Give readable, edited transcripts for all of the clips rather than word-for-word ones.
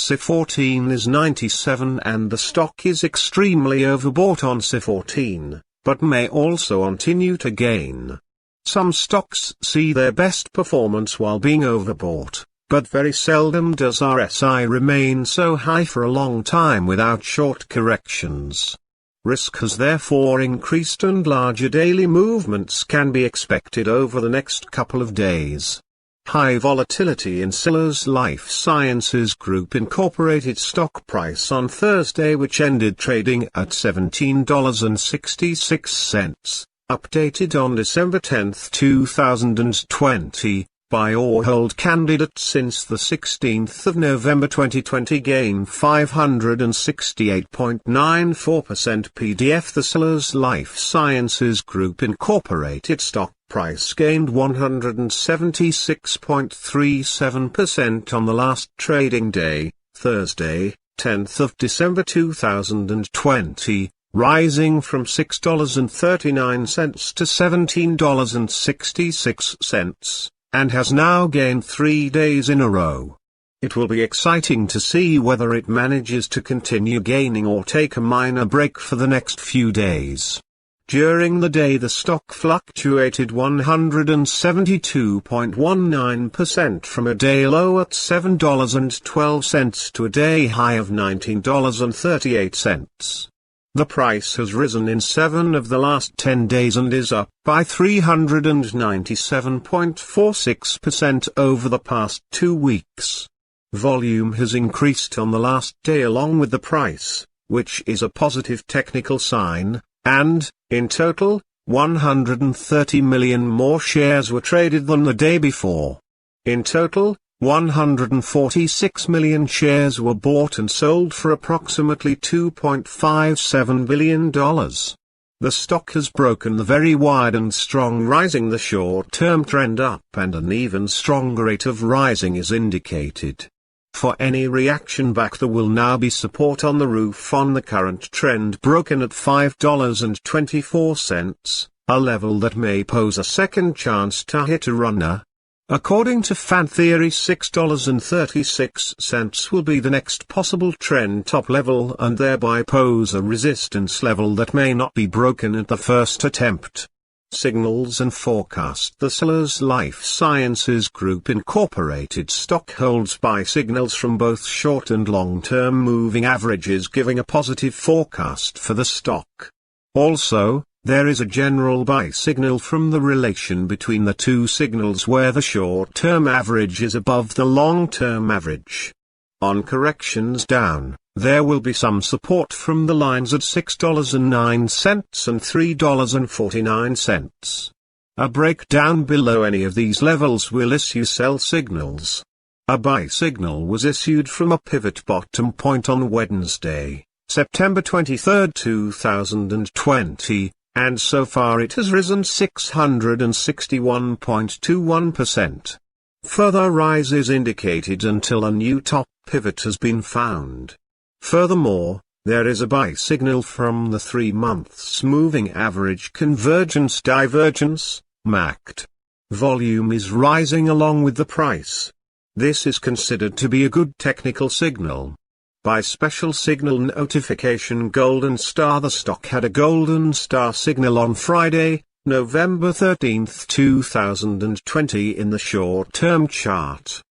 SI14 is 97 and the stock is extremely overbought on SI14, but may also continue to gain. Some stocks see their best performance while being overbought, but very seldom does RSI remain so high for a long time without short corrections. Risk has therefore increased and larger daily movements can be expected over the next couple of days. High volatility in Sellas Life Sciences Group Incorporated stock price on Thursday, which ended trading at $17.66, updated on December 10, 2020, buy or hold candidate since the 16th of November 2020 gain 568.94% PDF. The Sellas Life Sciences Group Incorporated stock price gained 176.37% on the last trading day, Thursday, 10th of December 2020, rising from $6.39 to $17.66, and has now gained 3 days in a row. It will be exciting to see whether it manages to continue gaining or take a minor break for the next few days. During the day the stock fluctuated 172.19% from a day low at $7.12 to a day high of $19.38. The price has risen in 7 of the last 10 days and is up by 397.46% over the past 2 weeks. Volume has increased on the last day along with the price, which is a positive technical sign, and, in total, 130 million more shares were traded than the day before. In total, 146 million shares were bought and sold for approximately $2.57 billion. The stock has broken the very wide and strong rising the short-term trend up, and an even stronger rate of rising is indicated. For any reaction back, there will now be support on the roof on the current trend broken at $5.24, a level that may pose a second chance to hit a runner. According to fan theory, $6.36 will be the next possible trend top level and thereby pose a resistance level that may not be broken at the first attempt. Signals and forecast. The Sellas Life Sciences Group Incorporated stock holds buy signals from both short and long-term moving averages, giving a positive forecast for the stock. Also, there is a general buy signal from the relation between the two signals where the short-term average is above the long-term average. On corrections down, there will be some support from the lines at $6.09 and $3.49. A breakdown below any of these levels will issue sell signals. A buy signal was issued from a pivot bottom point on Wednesday, September 23, 2020, and so far it has risen 661.21%. Further rise is indicated until a new top pivot has been found. Furthermore, there is a buy signal from the 3 months moving average convergence divergence, MACD. Volume is rising along with the price. This is considered to be a good technical signal. By special signal notification Golden Star, the stock had a Golden Star signal on Friday, November 13, 2020 in the short-term chart.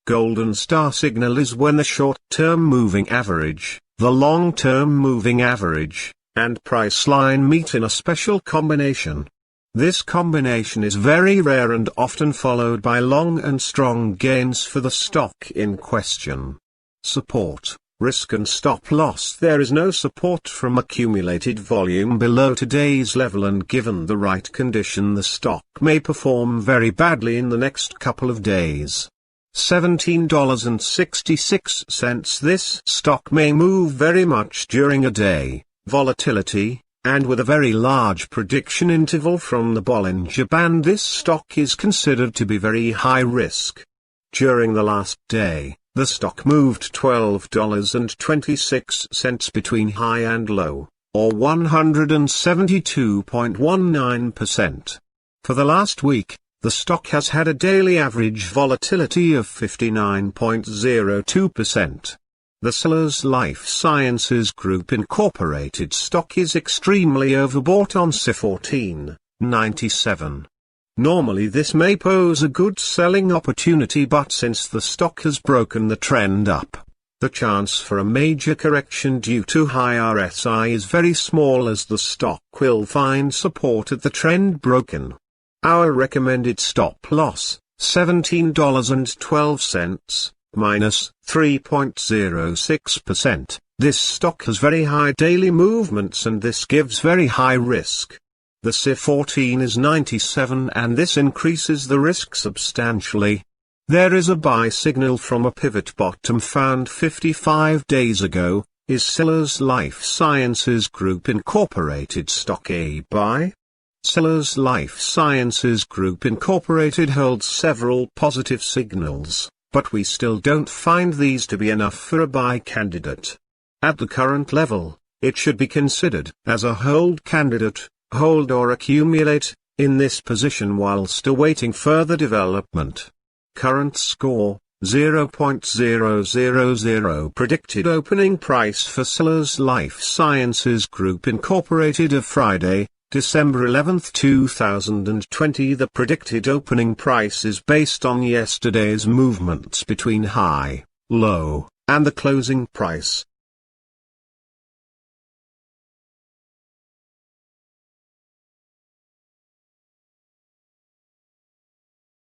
Golden Star signal is when the short-term moving average, the long-term moving average, and price line meet in a special combination. This combination is very rare and often followed by long and strong gains for the stock in question. Support, risk and stop loss. There is no support from accumulated volume below today's level, and given the right condition the stock may perform very badly in the next couple of days. $17.66. This stock may move very much during a day, volatility, and with a very large prediction interval from the Bollinger Band. This stock is considered to be very high risk. During the last day, the stock moved $12.26 between high and low, or 172.19%. For the last week, the stock has had a daily average volatility of 59.02%. The Sellas Life Sciences Group Incorporated stock is extremely overbought on C14.97. Normally this may pose a good selling opportunity, but since the stock has broken the trend up, the chance for a major correction due to high RSI is very small, as the stock will find support at the trend broken. Our recommended stop loss, $17.12, minus 3.06%. This stock has very high daily movements and this gives very high risk. The C14 is 97 and this increases the risk substantially. There is a buy signal from a pivot bottom found 55 days ago. Is Sellas Life Sciences Group Incorporated stock a buy? Sellas Life Sciences Group Incorporated holds several positive signals, but we still don't find these to be enough for a buy candidate. At the current level, it should be considered as a hold candidate, hold or accumulate, in this position whilst awaiting further development. Current score, 0.000. Predicted opening price for Sellas Life Sciences Group Incorporated of Friday, December 11, 2020. The predicted opening price is based on yesterday's movements between high, low, and the closing price.